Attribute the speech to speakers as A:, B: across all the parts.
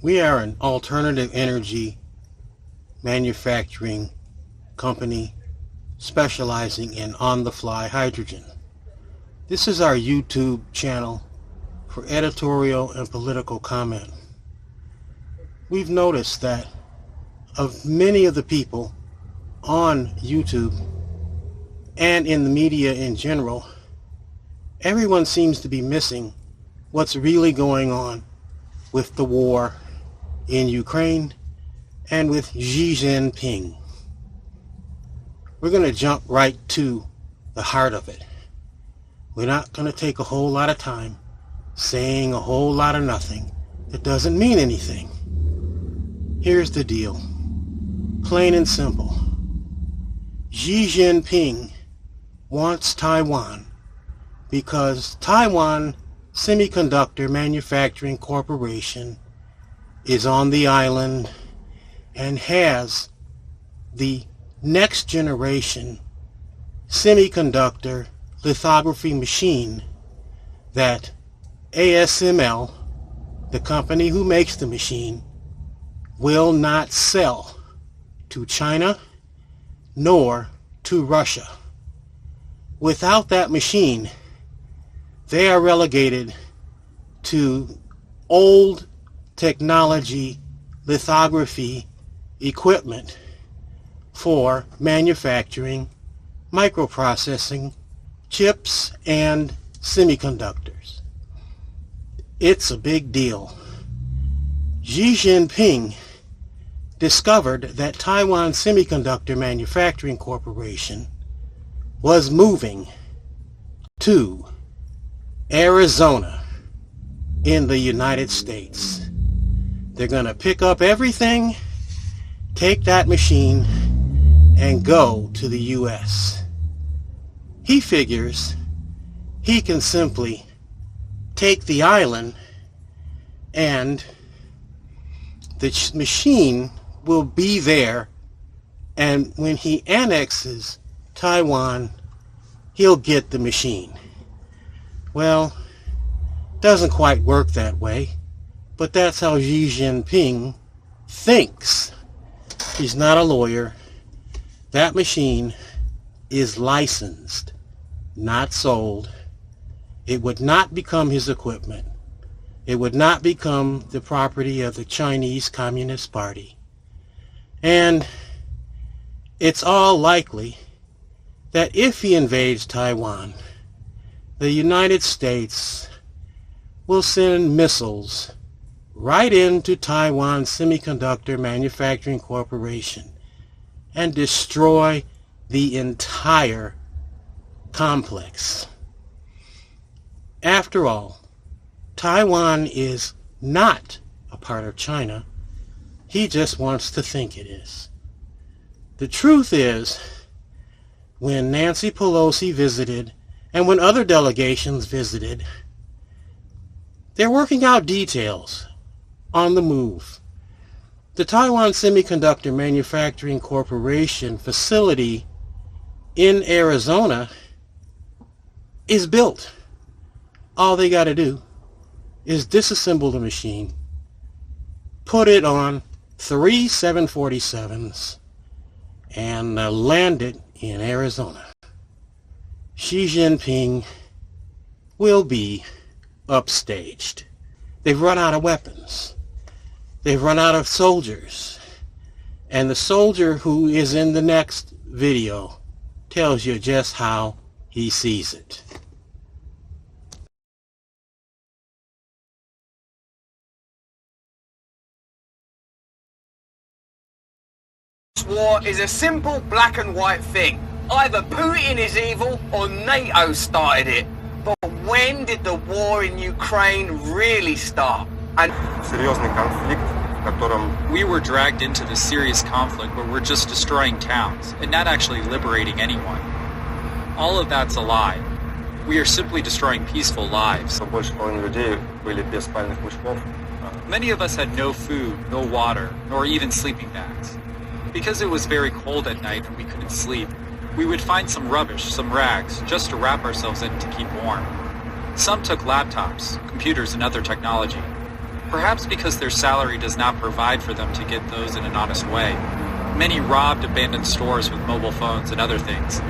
A: We are an alternative energy manufacturing company specializing in on-the-fly hydrogen. This is our YouTube channel for editorial and political comment. We've noticed that of many of the people on YouTube and in the media in general, everyone seems to be missing what's really going on with the war in Ukraine and with Xi Jinping. We're going to jump right to the heart of it. We're not going to take a whole lot of time saying a whole lot of nothing that doesn't mean anything. Here's the deal. Plain and simple. Xi Jinping wants Taiwan because Taiwan Semiconductor Manufacturing Corporation is on the island and has the next generation semiconductor lithography machine that ASML, the company who makes the machine, will not sell to China nor to Russia. Without that machine, they are relegated to old technology lithography equipment for manufacturing, microprocessing, chips, and semiconductors. It's a big deal. Xi Jinping discovered that Taiwan Semiconductor Manufacturing Corporation was moving to Arizona in the United States. They're going to pick up everything, take that machine, and go to the U.S. He figures he can simply take the island and the machine will be there, and when he annexes Taiwan, he'll get the machine. Well, doesn't quite work that way, but that's how Xi Jinping thinks. He's not a lawyer. That machine is licensed, not sold. It would not become his equipment. It would not become the property of the Chinese Communist Party. And it's all likely that if he invades Taiwan, the United States will send missiles right into Taiwan Semiconductor Manufacturing Corporation and destroy the entire complex. After all, Taiwan is not a part of China. He just wants to think it is. The truth is, when Nancy Pelosi visited and when other delegations visited, they're working out details on the move. The Taiwan Semiconductor Manufacturing Corporation facility in Arizona is built. All they got to do is disassemble the machine, put it on 3 747s, and land it in Arizona. Xi Jinping will be upstaged. They've run out of weapons. They've run out of soldiers. And the soldier who is in the next video tells you just how he sees it.
B: War is a simple black and white thing. Either Putin is evil or NATO started it. But when did the war in Ukraine really start? And
C: Серьезный конфликт, в котором
D: we were dragged into this serious conflict where we're just destroying towns and not actually liberating anyone. All of that's a lie. We are simply destroying peaceful lives.
C: больше половины людей были без спальных мешков.
D: Many of us had no food, no water, nor even sleeping bags. Because it was very cold at night and we couldn't sleep, we would find some rubbish, some rags, just to wrap ourselves in to keep warm. Some took laptops, computers, and other technology. Perhaps because their salary does not provide for them to get those in an honest way. Many robbed abandoned stores with mobile phones and other things.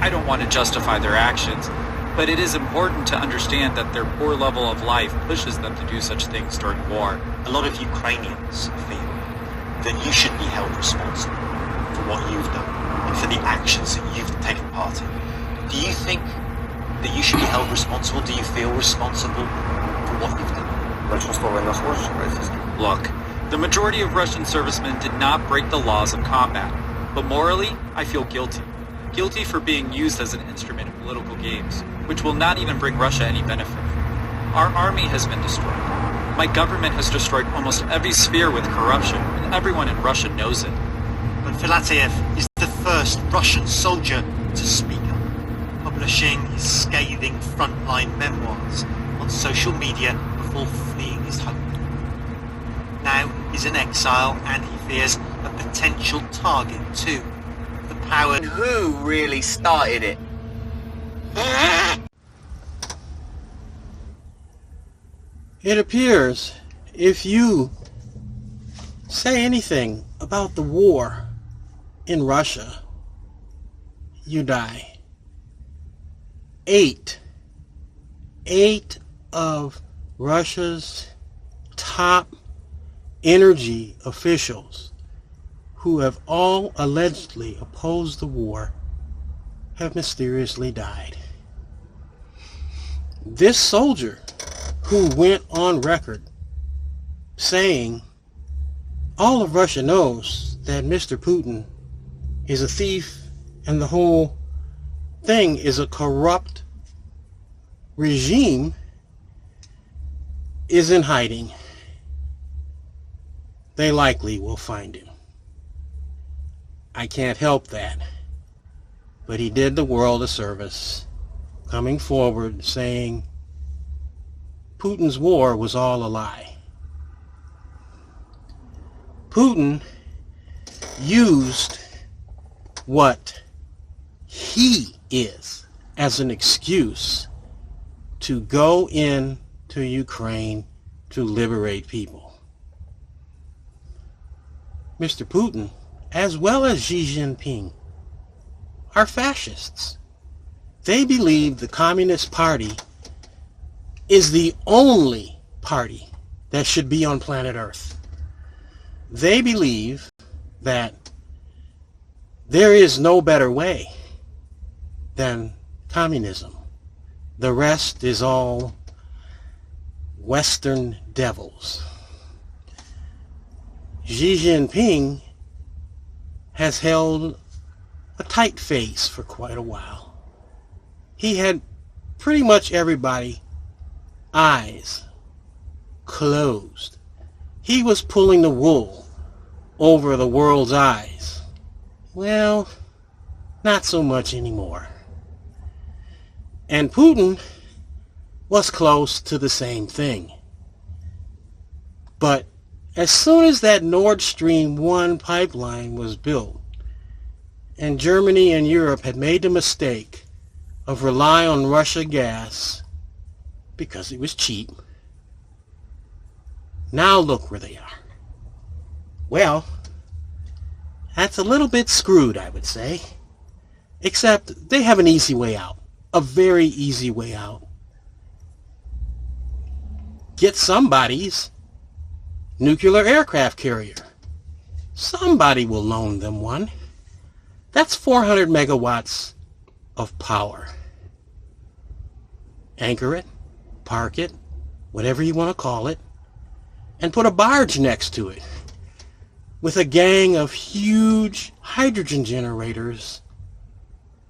D: I don't want to justify their actions, but it is important to understand that their poor level of life pushes them to do such things during war.
E: A lot of Ukrainians feel that you should be held responsible for what you've done and for the actions that you've taken part in. Do you think that you should be held responsible? Do you feel responsible for what you've done?
C: Большинство военнослужащих российских.
D: Look, the majority of Russian servicemen did not break the laws of combat, but morally, I feel guilty. Guilty for being used as an instrument in political games, which will not even bring Russia any benefit. Our army has been destroyed. My government has destroyed almost every sphere with corruption, and everyone in Russia knows it.
E: But Filatiev is the first Russian soldier to speak up, publishing his scathing frontline memoirs on social media before fleeing his home. Now he's in exile and he fears a potential target too. The power.
B: And who really started it?
A: It appears if you say anything about the war in Russia, you die. Eight of Russia's top energy officials who have all allegedly opposed the war have mysteriously died. This soldier who went on record saying all of Russia knows that Mr. Putin is a thief and the whole thing is a corrupt regime is in hiding. They likely will find him. I can't help that. But he did the world a service, coming forward saying Putin's war was all a lie. Putin used what he is as an excuse to go into Ukraine to liberate people. Mr. Putin, as well as Xi Jinping, are fascists. They believe the Communist Party is the only party that should be on planet Earth. They believe that there is no better way than communism. The rest is all Western devils. Xi Jinping has held a tight face for quite a while. He had pretty much everybody eyes closed. He was pulling the wool over the world's eyes. Well, not so much anymore. And Putin was close to the same thing. But as soon as that Nord Stream 1 pipeline was built, and Germany and Europe had made the mistake of relying on Russia gas because it was cheap, now look where they are. Well, that's a little bit screwed, I would say. Except they have an easy way out. A very easy way out. Get somebody's nuclear aircraft carrier. Somebody will loan them one. That's 400 megawatts of power. Anchor it, park it, whatever you want to call it, and put a barge next to it with a gang of huge hydrogen generators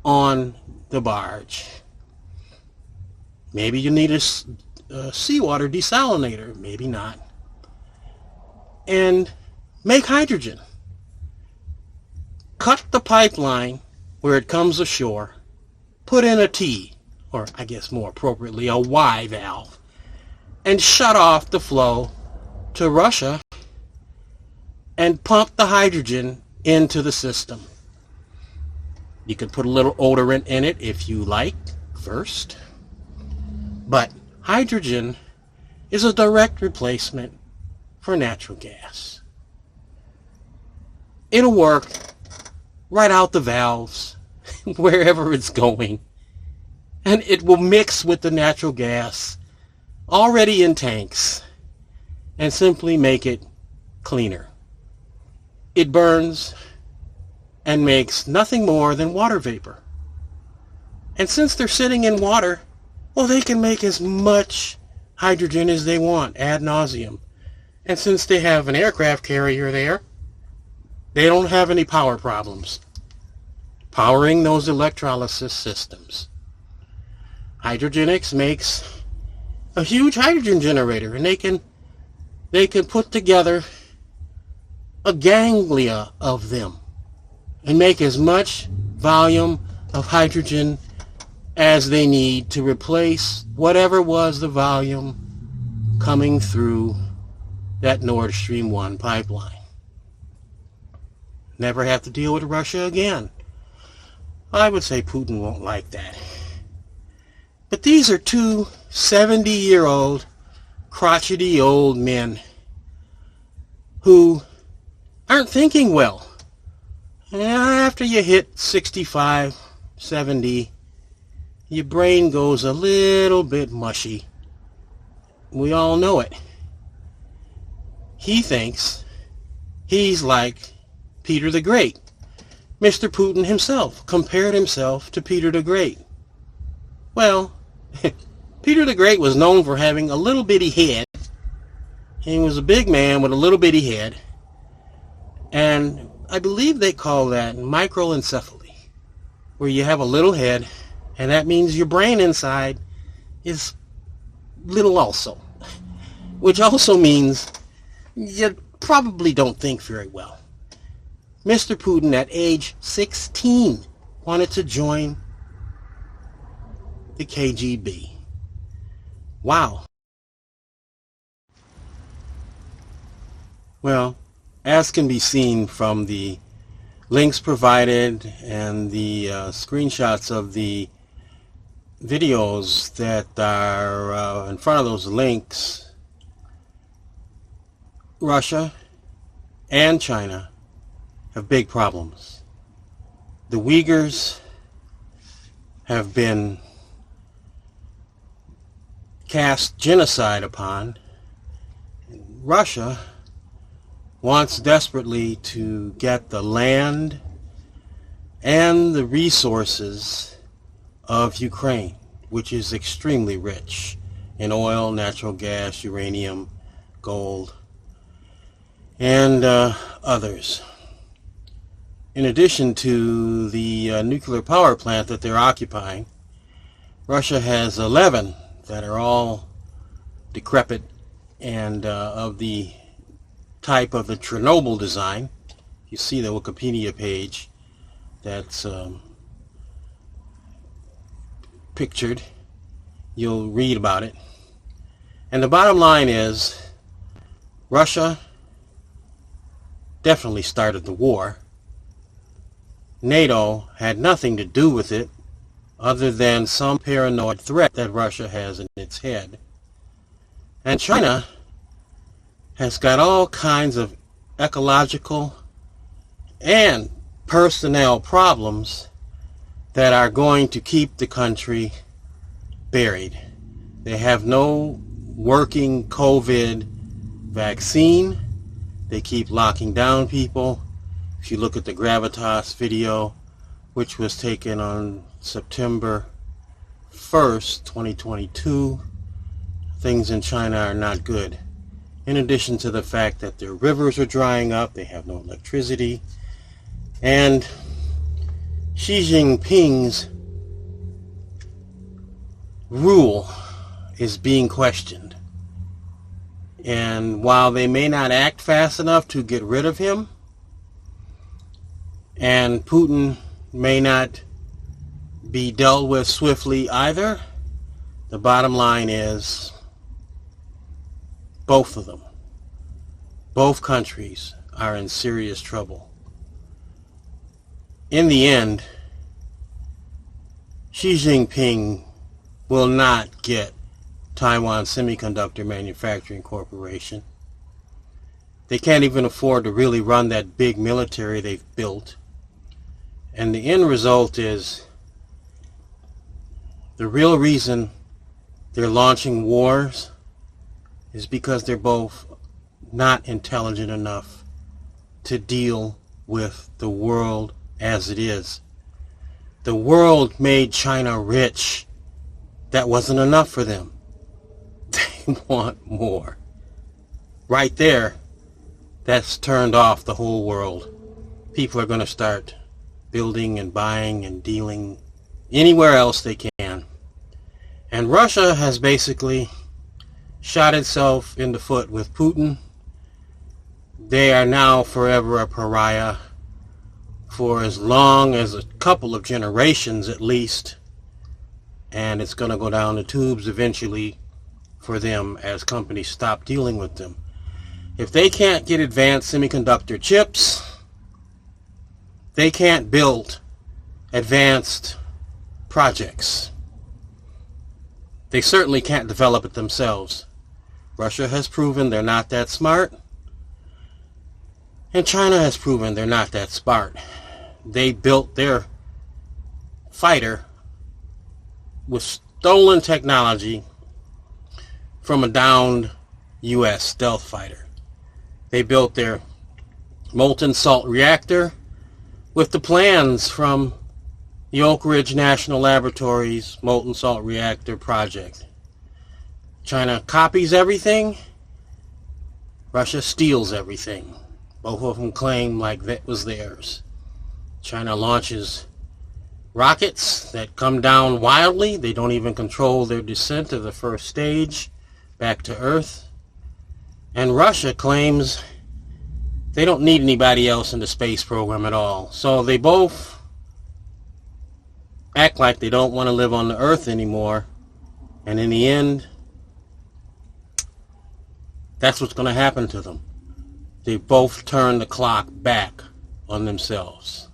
A: on the barge. Maybe you need a seawater desalinator, maybe not. And make hydrogen. Cut the pipeline where it comes ashore, put in a T, or I guess more appropriately a Y valve, and shut off the flow to Russia and pump the hydrogen into the system. You could put a little odorant in it if you like first. But hydrogen is a direct replacement for natural gas. It'll work right out the valves, wherever it's going, and it will mix with the natural gas already in tanks and simply make it cleaner. It burns and makes nothing more than water vapor. And since they're sitting in water, well, they can make as much hydrogen as they want ad nauseum. And since they have an aircraft carrier there, they don't have any power problems powering those electrolysis systems. Hydrogenics makes a huge hydrogen generator, and they can put together a ganglia of them and make as much volume of hydrogen as they need to replace whatever was the volume coming through that Nord Stream 1 pipeline. Never have to deal with Russia again. I would say Putin won't like that. But these are two 70-year-old, crotchety old men who aren't thinking well. And after you hit 65, 70, your brain goes a little bit mushy. We all know it. He thinks he's like Peter the Great. Mr. Putin himself compared himself to Peter the Great. Well, Peter the Great was known for having a little bitty head. He was a big man with a little bitty head. And I believe they call that microencephaly, where you have a little head, and that means your brain inside is little also. Which also means you probably don't think very well. Mr. Putin, at age 16, wanted to join the KGB. Wow. Well, as can be seen from the links provided and the screenshots of the videos that are in front of those links, Russia and China have big problems. The Uyghurs have been cast genocide upon. Russia wants desperately to get the land and the resources of Ukraine, which is extremely rich in oil, natural gas, uranium, gold, and others. In addition to the nuclear power plant that they're occupying, Russia has 11 that are all decrepit and of the type of the Chernobyl design. You see the Wikipedia page that's pictured. You'll read about it. And the bottom line is, Russia definitely started the war. NATO had nothing to do with it other than some paranoid threat that Russia has in its head. And China has got all kinds of ecological and personnel problems that are going to keep the country buried. They have no working COVID vaccine. They keep locking down people. If you look at the Gravitas video, which was taken on September 1st, 2022, things in China are not good. In addition to the fact that their rivers are drying up, they have no electricity, and Xi Jinping's rule is being questioned. And while they may not act fast enough to get rid of him, and Putin may not be dealt with swiftly either, the bottom line is both of them, both countries are in serious trouble. In the end, Xi Jinping will not get Taiwan Semiconductor Manufacturing Corporation. They can't even afford to really run that big military they've built. And the end result is the real reason they're launching wars is because they're both not intelligent enough to deal with the world as it is. The world made China rich. That wasn't enough for them. They want more. Right there, that's turned off the whole world. People are going to start building and buying and dealing anywhere else they can. And Russia has basically shot itself in the foot with Putin. They are now forever a pariah for as long as a couple of generations at least. And it's going to go down the tubes eventually for them as companies stop dealing with them. If they can't get advanced semiconductor chips, they can't build advanced projects. They certainly can't develop it themselves. Russia has proven they're not that smart, and China has proven they're not that smart. They built their fighter with stolen technology from a downed U.S. stealth fighter. They built their molten salt reactor with the plans from the Oak Ridge National Laboratory's molten salt reactor project. China copies everything. Russia steals everything. Both of them claim like that was theirs. China launches rockets that come down wildly. They don't even control their descent of the first stage back to Earth. And Russia claims they don't need anybody else in the space program at all. So they both act like they don't want to live on the Earth anymore. And in the end, that's what's going to happen to them. They both turn the clock back on themselves.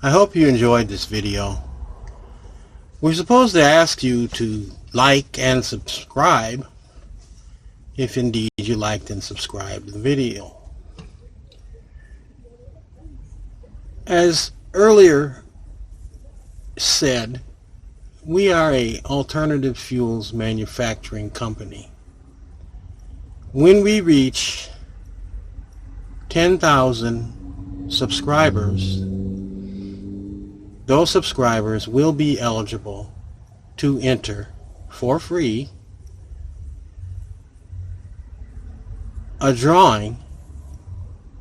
A: I hope you enjoyed this video. We're supposed to ask you to like and subscribe if indeed you liked and subscribed to the video. As earlier said, we are an alternative fuels manufacturing company. When we reach 10,000 subscribers, those subscribers will be eligible to enter for free a drawing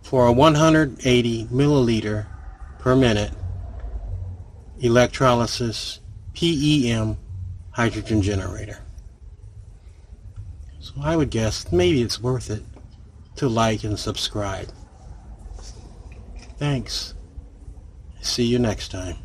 A: for a 180 milliliter per minute electrolysis PEM hydrogen generator. So I would guess maybe it's worth it to like and subscribe. Thanks. See you next time.